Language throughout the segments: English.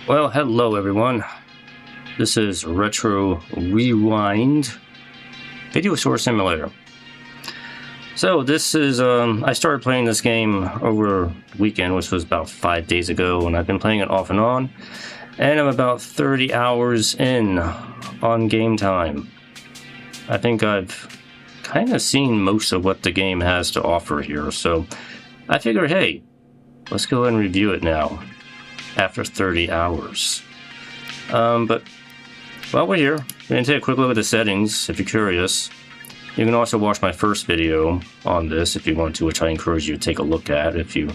Well, hello everyone. This is Retro Rewind Video Store Simulator. So this is, I started playing this game over the weekend, which was about 5 days ago, and I've been playing it off and on. And I'm about 30 hours in on game time. I think I've kind of seen most of what the game has to offer here, so I figured, hey, let's go ahead and review it now after 30 hours. But while we're here, we're going to take a quick look at the settings if you're curious. You can also watch my first video on this if you want to, which I encourage you to take a look at if you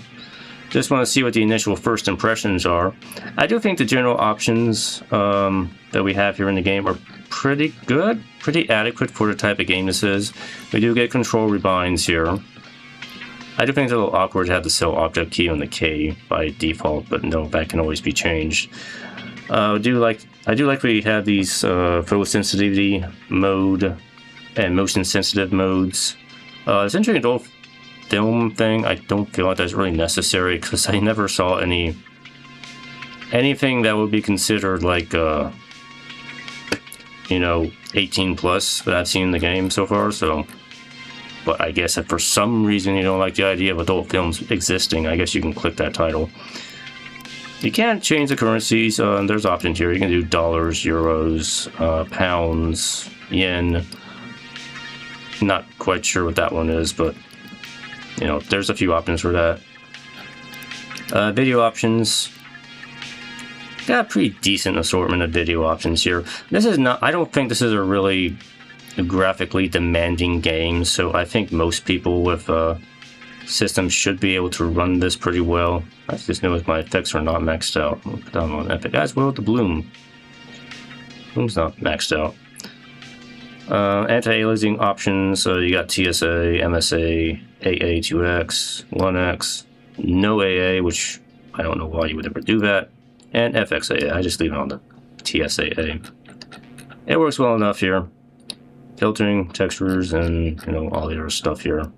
just want to see what the initial first impressions are. I do think the general options that we have here in the game are pretty good, pretty adequate for the type of game this is. We do get control rebinds here. I do think it's a little awkward to have the cell object key on the K by default, but no, that can always be changed. I do like we have these photosensitivity mode and motion sensitive modes. This interesting adult film thing, I don't feel like that's really necessary because I never saw anything that would be considered like 18 plus that I've seen in the game so far. So, but I guess if for some reason you don't like the idea of adult films existing, I guess you can click that title. You can change the currencies. There's options here. You can do dollars, euros, pounds, yen. Not quite sure what that one is, but there's a few options for that. Video options. Got a pretty decent assortment of video options here. This is not. I don't think this is a really graphically demanding game, so I think most people with systems should be able to run this pretty well. I just noticed my effects are not maxed out. I'll put down on epic as well with the bloom. Bloom's not maxed out. Anti-aliasing options, so you got TSA, MSA, AA, 2X, 1X, no AA, which I don't know why you would ever do that, and FXAA. I just leave it on the TSAA. It works well enough here. Filtering, textures, and all the other stuff here.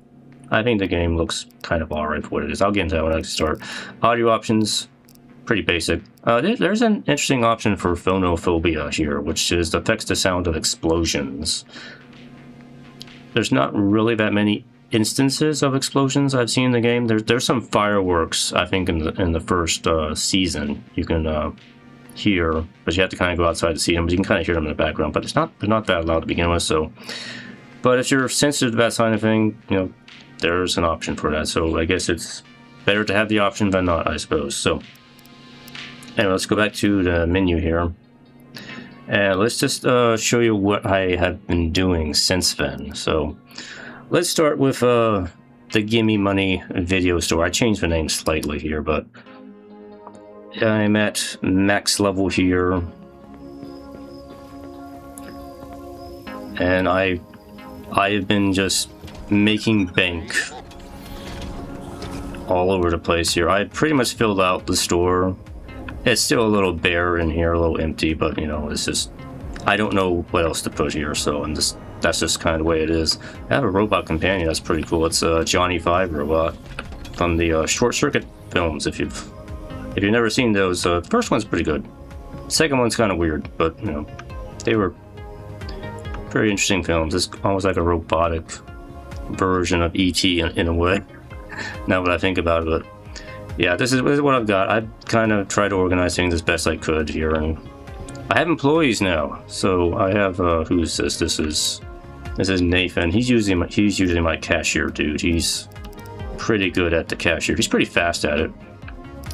I think the game looks kind of alright for what it is. I'll get into that when I start. Audio options, pretty basic. There's an interesting option for phonophobia here, which is affects the sound of explosions. There's not really that many instances of explosions I've seen in the game. There's some fireworks, I think, in the first season you can hear, but you have to kind of go outside to see them. But you can kind of hear them in the background, but they're not that loud to begin with. So, but if you're sensitive to that kind of thing, there's an option for that. So I guess it's better to have the option than not, I suppose. So anyway, let's go back to the menu here, and let's just show you what I have been doing since then. So let's start with the Gimme Money video store. I changed the name slightly here, but I'm at max level here, and I have been just making bank all over the place here. I pretty much filled out the store. It's still a little bare in here, a little empty, but it's just, I don't know what else to put here, so that's just kind of the way it is. I have a robot companion that's pretty cool. It's a Johnny 5 robot from the Short Circuit films. If you've never seen those, the first one's pretty good. The second one's kind of weird, but they were very interesting films. It's almost like a robotic version of E.T. in a way, now that I think about it. But yeah, this is what I've got. I've kind of tried to organize things as best I could here, and I have employees now. So I have who's this? This is Nathan. He's usually my cashier dude. He's pretty good at the cashier. He's pretty fast at it.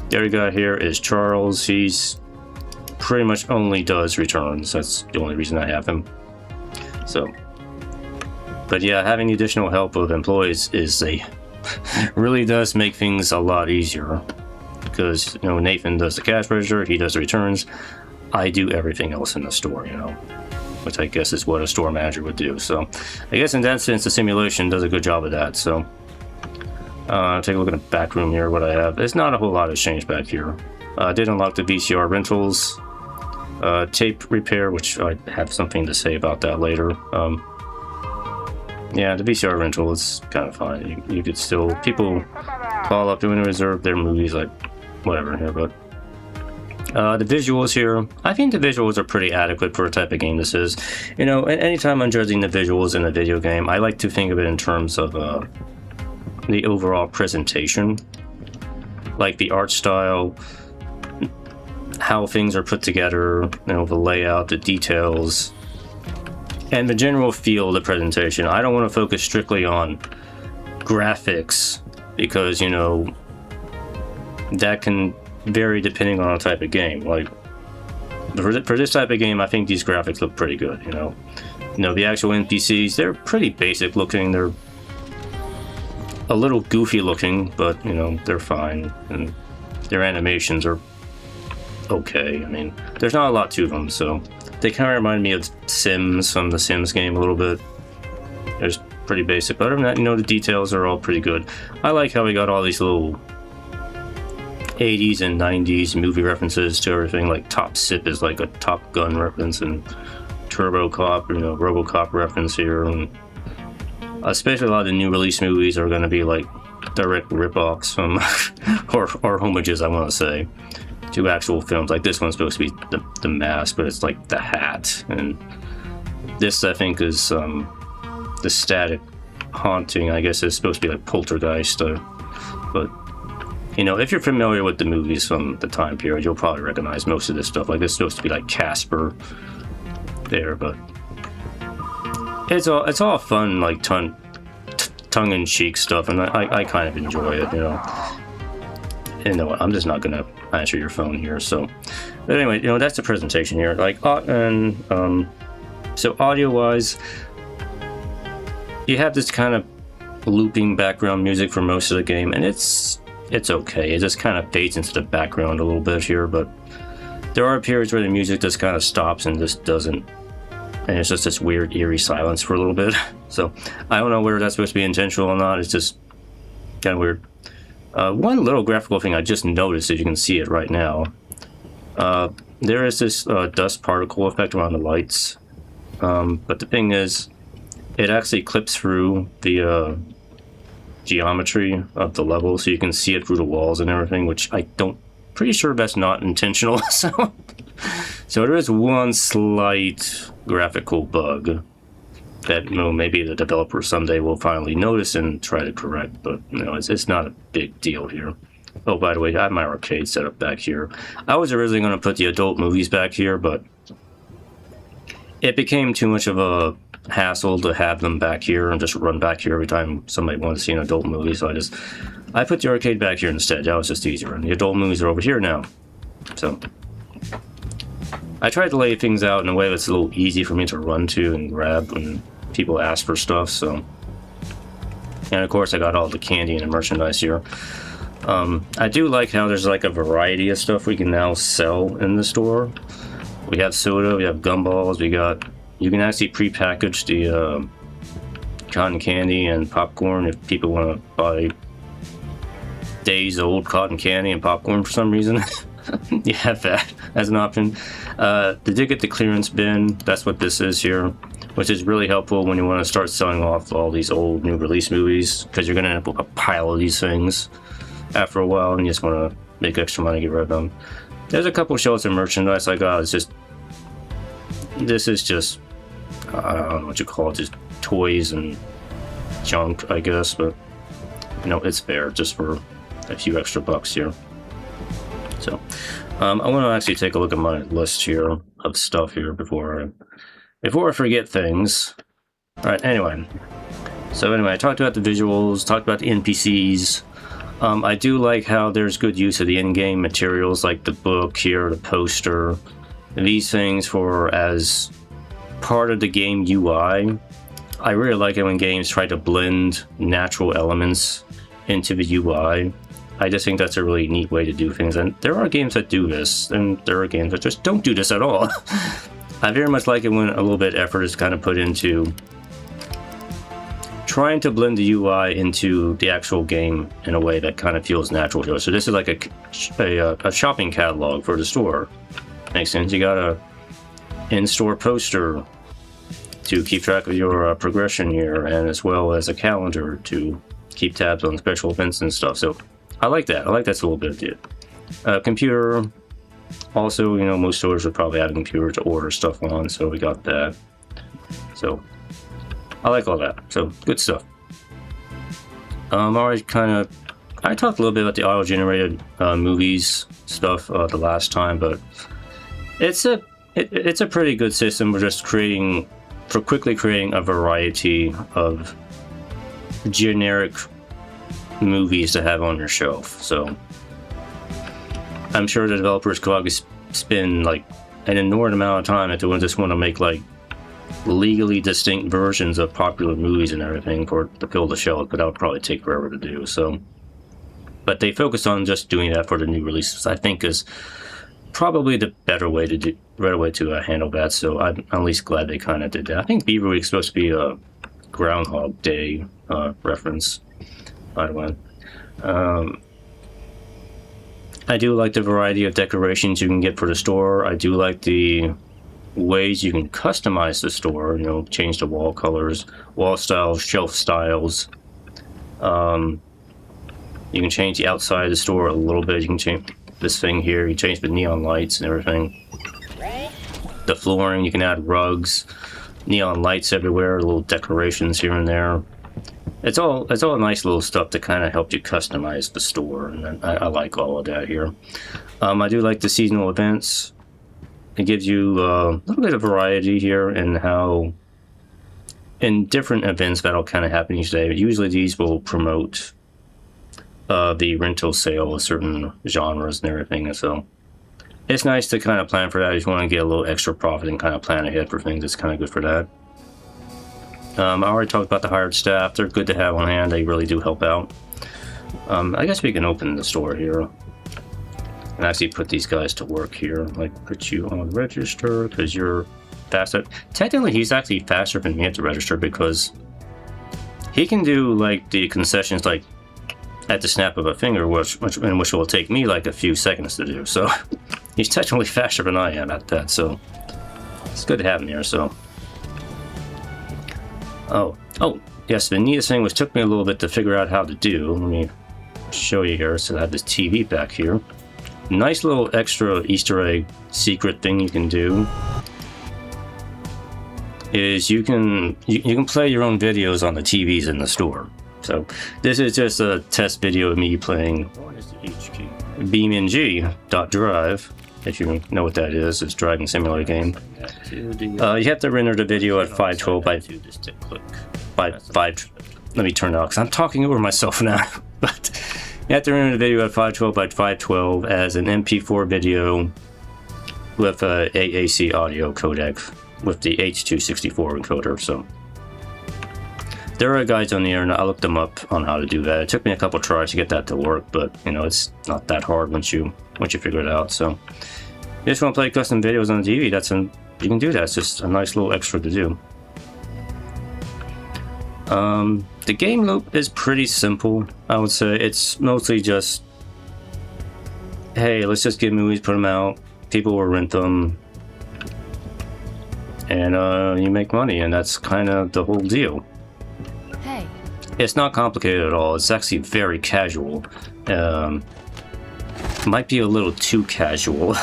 The other guy here is Charles. He's pretty much only does returns. That's the only reason I have him. So, but yeah, having the additional help of employees really does make things a lot easier, because Nathan does the cash register, he does the returns, I do everything else in the store, which I guess is what a store manager would do. So I guess in that sense the simulation does a good job of that. So take a look at the back room here. What I have, there's not a whole lot of change back here. I did unlock the VCR rentals, tape repair, which I have something to say about that later. Yeah, the VCR rental is kind of fine. You could still, people call up doing reserve their movies, like whatever here, but The visuals here, I think the visuals are pretty adequate for a type of game this is. You know, anytime I'm judging the visuals in a video game, I like to think of it in terms of the overall presentation. Like the art style, how things are put together, you know, the layout, the details, and the general feel of the presentation. I don't want to focus strictly on graphics because, you know, that can vary depending on the type of game. Like for this type of game, I think these graphics look pretty good. You know, the actual NPCs, they're pretty basic looking. They're a little goofy looking, but you know, they're fine, and their animations are okay. I mean, there's not a lot to them, so they kind of remind me of Sims from the Sims game a little bit. There's pretty basic, but other than that, you know, the details are all pretty good. I like how we got all these little 80s and 90s movie references to everything. Like Top Sip is like a Top Gun reference, and Turbo Cop, you know, RoboCop reference here, and especially a lot of the new release movies are going to be like direct rip-offs from or homages, I want to say, to actual films. Like this one's supposed to be the Mask, but it's like The Hat, and this I think is the Static Haunting. I guess is supposed to be like Poltergeist, but you know, if you're familiar with the movies from the time period, you'll probably recognize most of this stuff. Like it's supposed to be like Casper there, but it's all fun, like tongue-in-cheek stuff, and I kind of enjoy it, you know. You know what, I'm just not gonna answer your phone here, so. But anyway, you know, that's the presentation here. Like, so audio-wise, you have this kind of looping background music for most of the game, and it's okay. It just kind of fades into the background a little bit here, but there are periods where the music just kind of stops and just doesn't, and it's just this weird eerie silence for a little bit. So I don't know whether that's supposed to be intentional or not. It's just kind of weird. One little graphical thing I just noticed, if you can see it right now, there is this dust particle effect around the lights, but the thing is, it actually clips through the geometry of the level, so you can see it through the walls and everything, which pretty sure that's not intentional. So there is one slight graphical bug that, you know, maybe the developer someday will finally notice and try to correct, but you know, it's not a big deal here. Oh, by the way, I have my arcade set up back here. I was originally going to put the adult movies back here, but it became too much of a hassle to have them back here and just run back here every time somebody wanted to see an adult movie, so I put the arcade back here instead. That was just easier, and the adult movies are over here now. So I tried to lay things out in a way that's a little easy for me to run to and grab when people ask for stuff, so. And of course I got all the candy and the merchandise here. I do like how there's like a variety of stuff we can now sell in the store. We have soda, we have gumballs, you can actually pre-package the cotton candy and popcorn if people want to buy days old cotton candy and popcorn for some reason. You have that as an option. They did get the clearance bin. That's what this is here, which is really helpful when you want to start selling off all these old new release movies, because you're going to end up with a pile of these things after a while and you just want to make extra money to get rid of them. There's a couple shelves of merchandise I got. This is just I don't know what you call it, just toys and junk, I guess, but you know, it's fair just for a few extra bucks here. So I want to actually take a look at my list here of stuff here before I forget things. All right, anyway, I talked about the visuals, talked about the NPCs. I do like how there's good use of the in-game materials, like the book here, the poster, these things for as part of the game UI. I really like it when games try to blend natural elements into the UI. I just think that's a really neat way to do things, and there are games that do this, and there are games that just don't do this at all. I very much like it when a little bit of effort is kind of put into trying to blend the UI into the actual game in a way that kind of feels natural to us. So this is like a shopping catalog for the store. Makes sense. You got a in-store poster to keep track of your progression here, and as well as a calendar to keep tabs on special events and stuff. So I like that. I like that a little bit of it. Computer, Also, you know, most stores would probably have a computer to order stuff on, so we got that. So I like all that. So good stuff. I talked a little bit about the auto-generated movies stuff the last time, but it's a pretty good system for just quickly creating a variety of generic movies to have on your shelf. So I'm sure the developers could probably spend like an inordinate amount of time if they just want to make like legally distinct versions of popular movies and everything to fill the shelf, but that would probably take forever to do. So, but they focused on just doing that for the new releases. I think is probably the better way to handle that. So I'm at least glad they kind of did that. I think Beaver Week's supposed to be a Groundhog Day reference, by the way. I do like the variety of decorations you can get for the store. I do like the ways you can customize the store, you know, change the wall colors, wall styles, shelf styles. You can change the outside of the store a little bit. You can change this thing here. You change the neon lights and everything. The flooring, you can add rugs, neon lights everywhere, little decorations here and there. It's all nice little stuff to kind of help you customize the store, and I like all of that here. I do like the seasonal events. It gives you a little bit of variety here in how, in different events that'll kind of happen each day. Usually these will promote the rental sale of certain genres and everything, and so it's nice to kind of plan for that. If you want to get a little extra profit and kind of plan ahead for things, it's kind of good for that. I already talked about the hired staff. They're good to have on hand. They really do help out. I guess we can open the store here and actually put these guys to work here. Like put you on register because you're faster. Technically, he's actually faster than me at the register because he can do like the concessions like at the snap of a finger, which will take me like a few seconds to do. So he's technically faster than I am at that. So it's good to have him here. So. Oh, yes, the neatest thing was took me a little bit to figure out how to do. Let me show you here. So I have this TV back here. Nice little extra Easter egg secret thing you can do is you can play your own videos on the TVs in the store. So this is just a test video of me playing BeamNG.drive. If you know what that is, it's a driving simulator game. You have to render the video at 512 by 5. Let me turn it off because I'm talking over myself now. But you have to render the video at 512 by 512 as an MP4 video with a AAC audio codec with the H.264 encoder. So there are guides on the internet. I looked them up on how to do that. It took me a couple tries to get that to work, but you know it's not that hard once you figure it out. So you just want to play custom videos on the TV, you can do that. It's just a nice little extra to do. The game loop is pretty simple, I would say. It's mostly just, hey, let's just get movies, put them out, people will rent them, and you make money, and that's kind of the whole deal. Hey. It's not complicated at all. It's actually very casual. Might be a little too casual,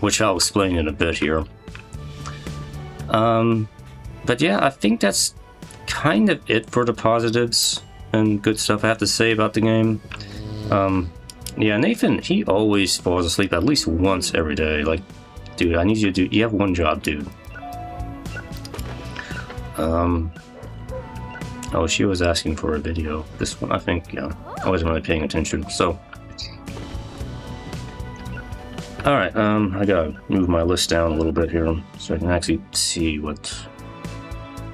which I'll explain in a bit here. But yeah, I think that's kind of it for the positives and good stuff I have to say about the game. Yeah, Nathan, he always falls asleep at least once every day. Like, dude, I need you to you have one job, dude. Oh, she was asking for a video. This one, I think, yeah, I wasn't really paying attention, so. Alright, I gotta move my list down a little bit here so I can actually see what...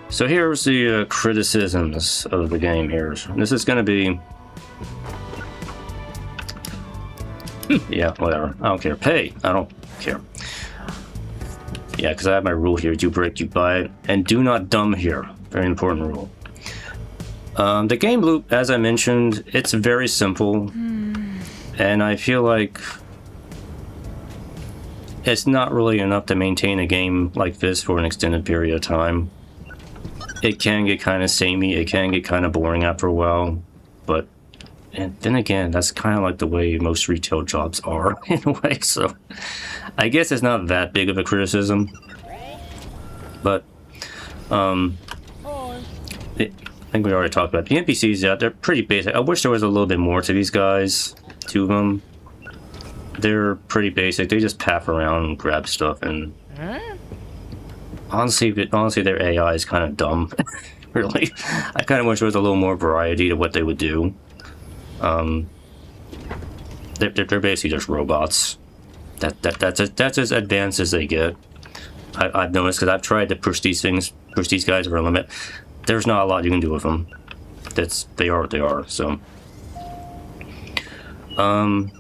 So here's the criticisms of the game here. This is gonna be... Yeah, whatever. I don't care. Pay! I don't care. Yeah, because I have my rule here. Do break, you buy it. And do not dumb here. Very important rule. The game loop, as I mentioned, it's very simple. And I feel like it's not really enough to maintain a game like this for an extended period of time. It can get kind of samey, it can get kind of boring after a while, but And then again, that's kind of like the way most retail jobs are in a way, so I guess it's not that big of a criticism. But I think we already talked about the NPCs. Yeah, they're pretty basic. I wish there was a little bit more to these guys, two of them. They're pretty basic. They just path around and grab stuff, and honestly their AI is kind of dumb. Really, I kind of wish there was a little more variety to what they would do. They're basically just robots. That's as advanced as they get. I've noticed, because I've tried to push these guys over a limit. There's not a lot you can do with them. They are what they are. So, I'll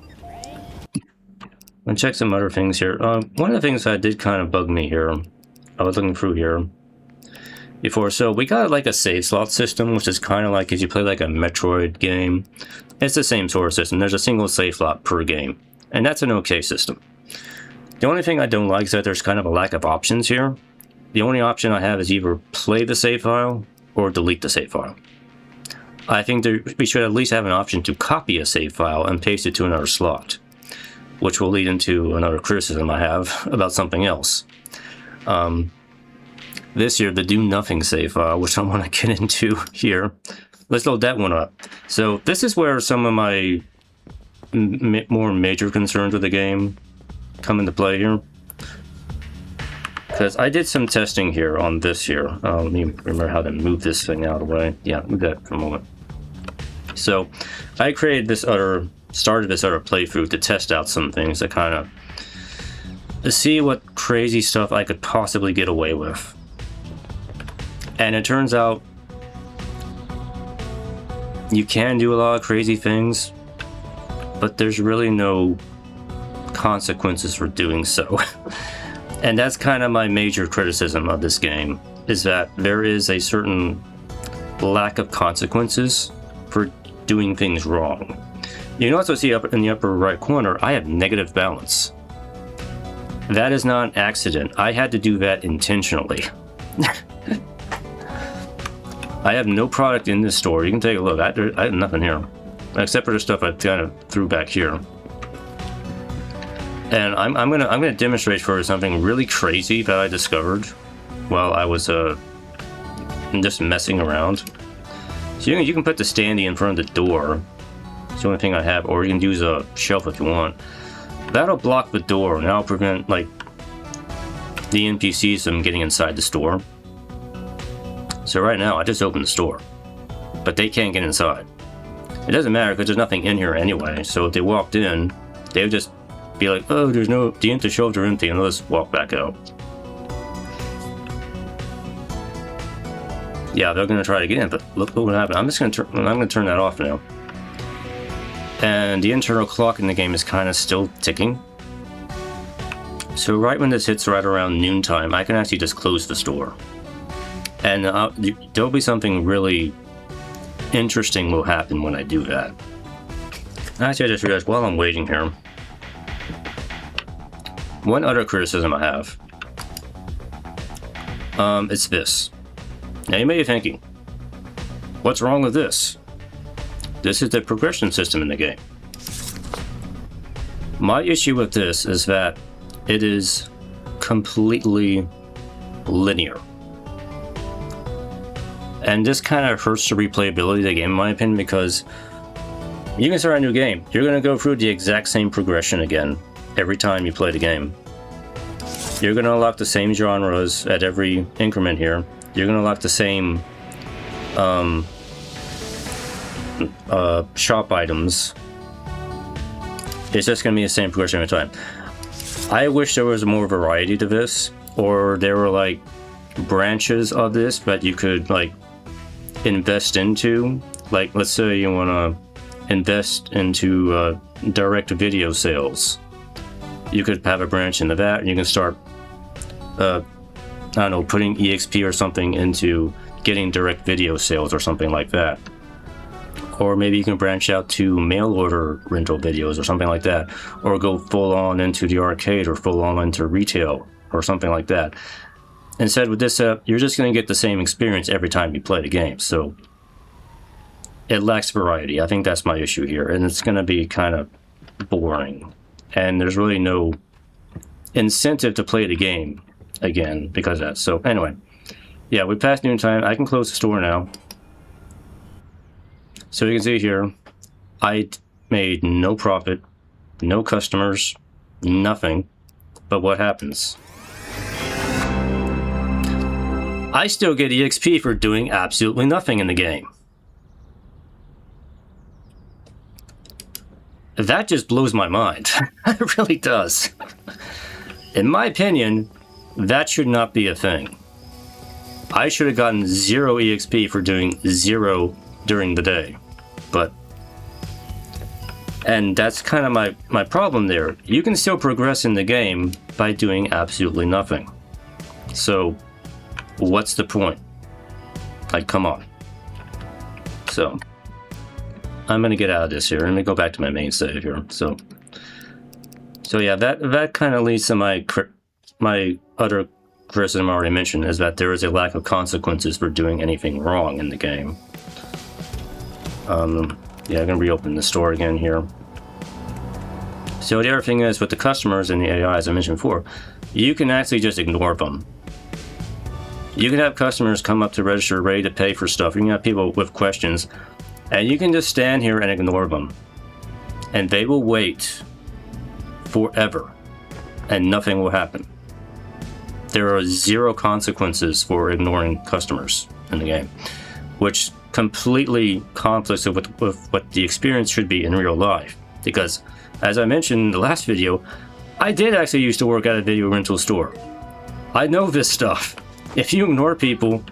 check some other things here. One of the things that did kind of bug me here, I was looking through here before. So we got like a save slot system, which is kind of like if you play like a Metroid game. It's the same sort of system. There's a single save slot per game, and that's an okay system. The only thing I don't like is that there's kind of a lack of options here. The only option I have is either play the save file or delete the save file. I think we should at least have an option to copy a save file and paste it to another slot, which will lead into another criticism I have about something else. This year, the do nothing save file, which I want to get into here. Let's load that one up. So this is where some of my more major concerns with the game come into play here. Because I did some testing here on this here. Let me remember how to move this thing out of the way. Yeah, move that for a moment. So I started this other playthrough to test out some things to kind of see what crazy stuff I could possibly get away with. And it turns out you can do a lot of crazy things, but there's really no consequences for doing so. And that's kind of my major criticism of this game, is that there is a certain lack of consequences for doing things wrong. You can also see up in the upper right corner, I have negative balance. That is not an accident. I had to do that intentionally. I have no product in this store. You can take a look. I have nothing here, except for the stuff I kind of threw back here. And I'm gonna demonstrate for something really crazy that I discovered while I was just messing around. So you can put the standee in front of the door. It's the only thing I have, or you can use a shelf if you want. That'll block the door, and that'll prevent like the NPCs from getting inside the store. So right now I just opened the store, but they can't get inside. It doesn't matter because there's nothing in here anyway. So if they walked in, they would just be like, oh, the shelves are empty, and they'll just walk back out. Yeah, they're gonna try to get in, but look what happened. I'm gonna turn that off now. And the internal clock in the game is kind of still ticking. So right when this hits right around noontime, I can actually just close the store. And there'll be something really interesting will happen when I do that. Actually, I just realized while I'm waiting here, one other criticism I have, it's this. Now you may be thinking, what's wrong with this? This is the progression system in the game. My issue with this is that it is completely linear. And this kind of hurts the replayability of the game, in my opinion, because you can start a new game. You're going to go through the exact same progression again every time you play the game. You're going to unlock the same genres at every increment here. You're going to unlock the same shop items. It's just going to be the same progression every time. I wish there was more variety to this, or there were like branches of this that you could like invest into. Like, let's say you want to invest into direct video sales. You could have a branch into that, and you can start, I don't know, putting EXP or something into getting direct video sales or something like that. Or maybe you can branch out to mail order rental videos or something like that. Or go full on into the arcade or full on into retail or something like that. Instead, with this you're just going to get the same experience every time you play the game. So it lacks variety. I think that's my issue here, and it's going to be kind of boring. And there's really no incentive to play the game again because of that. So anyway, yeah, we passed noon time. I can close the store now. So you can see here, I made no profit, no customers, nothing. But what happens? I still get EXP for doing absolutely nothing in the game. That just blows my mind. It really does. In my opinion, that should not be a thing. I should have gotten 0 EXP for doing 0 during the day. And that's kind of my problem there. You can still progress in the game by doing absolutely nothing. So, what's the point? Like, come on. So, I'm gonna get out of this here. Let me go back to my main save here. So yeah, that kind of leads to my other criticism I already mentioned, is that there is a lack of consequences for doing anything wrong in the game. Yeah, I'm gonna reopen the store again here. So the other thing is, with the customers and the AI, as I mentioned before, you can actually just ignore them. You can have customers come up to register ready to pay for stuff. You can have people with questions, and you can just stand here and ignore them. And they will wait forever, and nothing will happen. There are 0 consequences for ignoring customers in the game, which completely conflicts with what the experience should be in real life. Because, as I mentioned in the last video, I did actually used to work at a video rental store. I know this stuff. If you ignore people,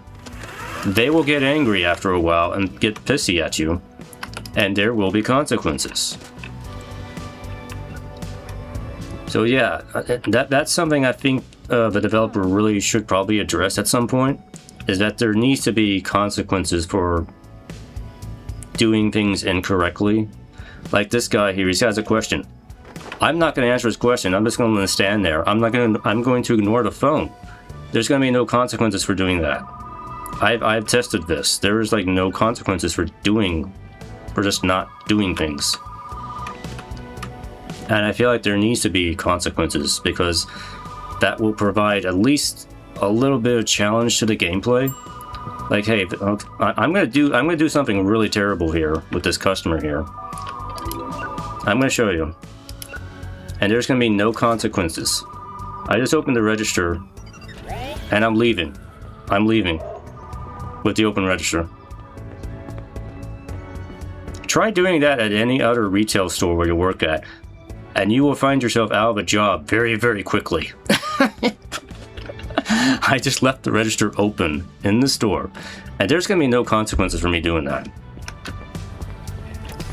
they will get angry after a while and get pissy at you, and there will be consequences. So yeah, that's something I think the developer really should probably address at some point, is that there needs to be consequences for doing things incorrectly. Like this guy here, he has a question. I'm not going to answer his question. I'm just going to stand there. I'm going to ignore the phone. There's going to be no consequences for doing that. I've tested this. There is like no consequences for just not doing things. And I feel like there needs to be consequences, because that will provide at least a little bit of challenge to the gameplay. Like, hey, I'm gonna do something really terrible here with this customer here. I'm gonna show you, and there's gonna be no consequences. I just opened the register, and I'm leaving. I'm leaving with the open register. Try doing that at any other retail store where you work at, and you will find yourself out of a job very, very quickly. I just left the register open in the store, and there's going to be no consequences for me doing that.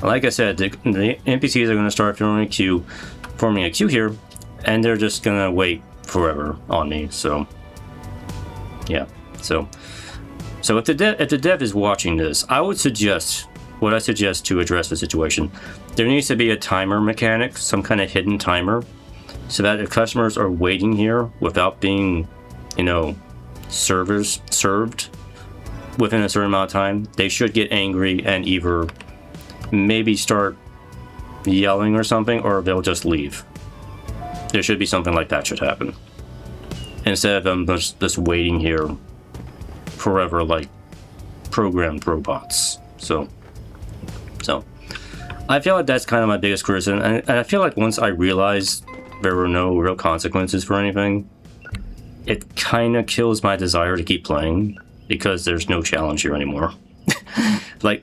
Like I said, the NPCs are going to start forming a queue here, and they're just going to wait forever on me. So, yeah. So if the dev is watching this, what I suggest to address the situation, there needs to be a timer mechanic, some kind of hidden timer, so that if customers are waiting here without being, served within a certain amount of time, they should get angry and either maybe start yelling or something, or they'll just leave. There should be something like that should happen, instead of them just waiting here forever like programmed robots. So I feel like that's kind of my biggest criticism, and I feel like once I realized there were no real consequences for anything, it kind of kills my desire to keep playing, because there's no challenge here anymore. like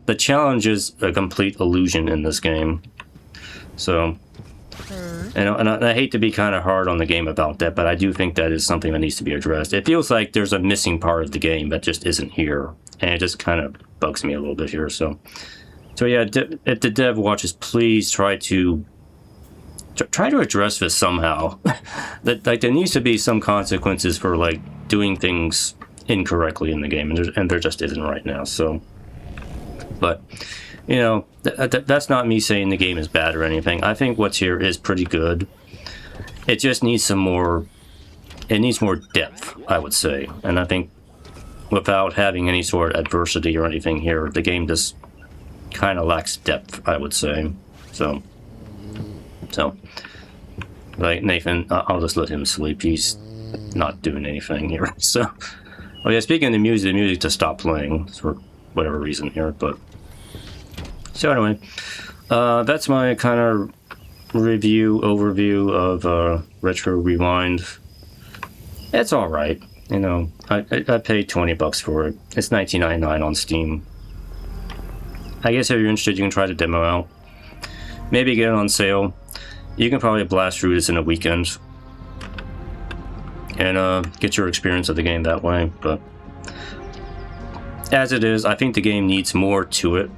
the challenge is a complete illusion in this game. So, and I hate to be kind of hard on the game about that, but I do think that is something that needs to be addressed. It feels like there's a missing part of the game that just isn't here, and it just kind of bugs me a little bit here. So yeah, if the dev watches, please try to address this somehow. That there needs to be some consequences for like doing things incorrectly in the game, and there just isn't right now. So, but that's not me saying the game is bad or anything. I think what's here is pretty good. It just needs some more. It needs more depth, I would say, and I think without having any sort of adversity or anything here, the game just kind of lacks depth, I would say. So like Nathan, I'll just let him sleep. He's not doing anything here. So, oh yeah, speaking of the music just stopped playing for whatever reason here. But so anyway, that's my kind of overview of Retro Rewind. It's all right. You know, I paid $20 for it. It's $19.99 on Steam. I guess if you're interested, you can try the demo out. Maybe get it on sale. You can probably blast through this in a weekend and get your experience of the game that way. But as it is, I think the game needs more to it.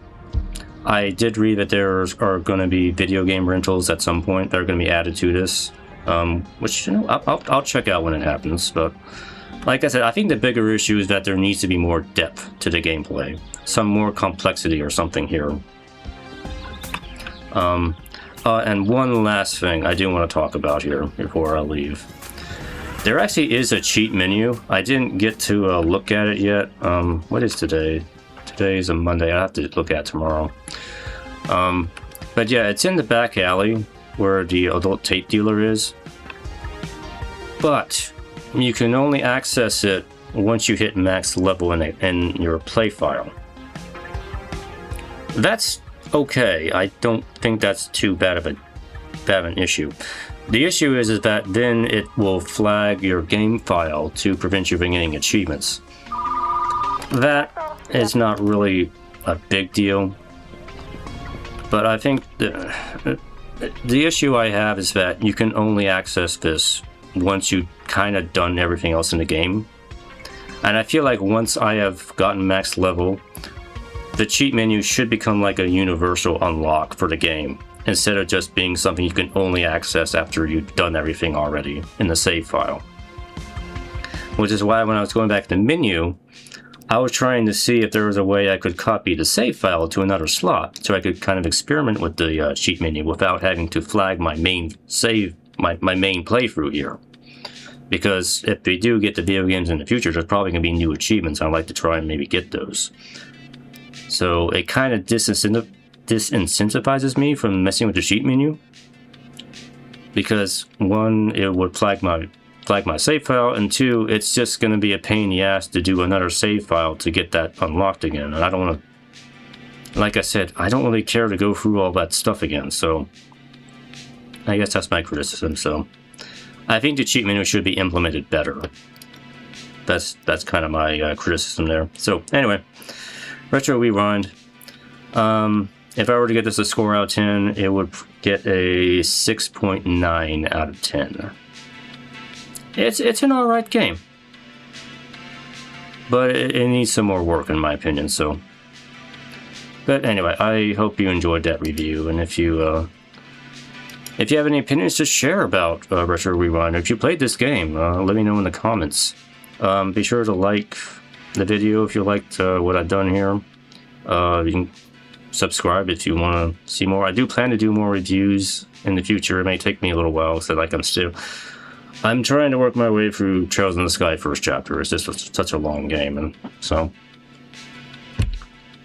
I did read that there are going to be video game rentals at some point that are going to be added to this, which, you know, I'll check out when it happens. But like I said, I think the bigger issue is that there needs to be more depth to the gameplay, some more complexity or something here. And one last thing I do want to talk about here before I leave. There actually is a cheat menu. I didn't get to look at it yet. What is today? Today is a Monday. I have to look at it tomorrow. But yeah, it's in the back alley where the adult tape dealer is. But you can only access it once you hit max level in your play file. That's okay. I don't think that's too bad of an issue. The issue is that then it will flag your game file to prevent you from getting achievements. That is not really a big deal, but I think the issue I have is that you can only access this once you've kind of done everything else in the game. And I feel like once I have gotten max level, the cheat menu should become like a universal unlock for the game, instead of just being something you can only access after you've done everything already in the save file. Which is why when I was going back to the menu, I was trying to see if there was a way I could copy the save file to another slot, so I could kind of experiment with the cheat menu without having to flag my main save, my main playthrough here. Because if they do get the video games in the future, there's probably going to be new achievements. I'd like to try and maybe get those. So it kind of disincentivizes me from messing with the cheat menu, because one, it would flag my save file, and two, it's just going to be a pain in the ass to do another save file to get that unlocked again. And I don't want to, like I said, I don't really care to go through all that stuff again. So I guess that's my criticism. So I think the cheat menu should be implemented better. That's kind of my criticism there. So anyway, Retro Rewind. If I were to get this a score out of 10, it would get a 6.9 out of 10. It's an alright game, but it needs some more work in my opinion. So, but anyway, I hope you enjoyed that review, and if you have any opinions to share about Retro Rewind, or if you played this game, let me know in the comments. Be sure to like the video if you liked what I've done here. You can subscribe if you want to see more. I do plan to do more reviews in the future. It may take me a little while, so like I'm trying to work my way through Trails in the Sky first chapter. It's just such a long game, and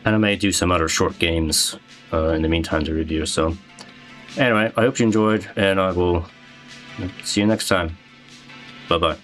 I may do some other short games in the meantime to review. So anyway, I hope you enjoyed, and I will see you next time. Bye bye.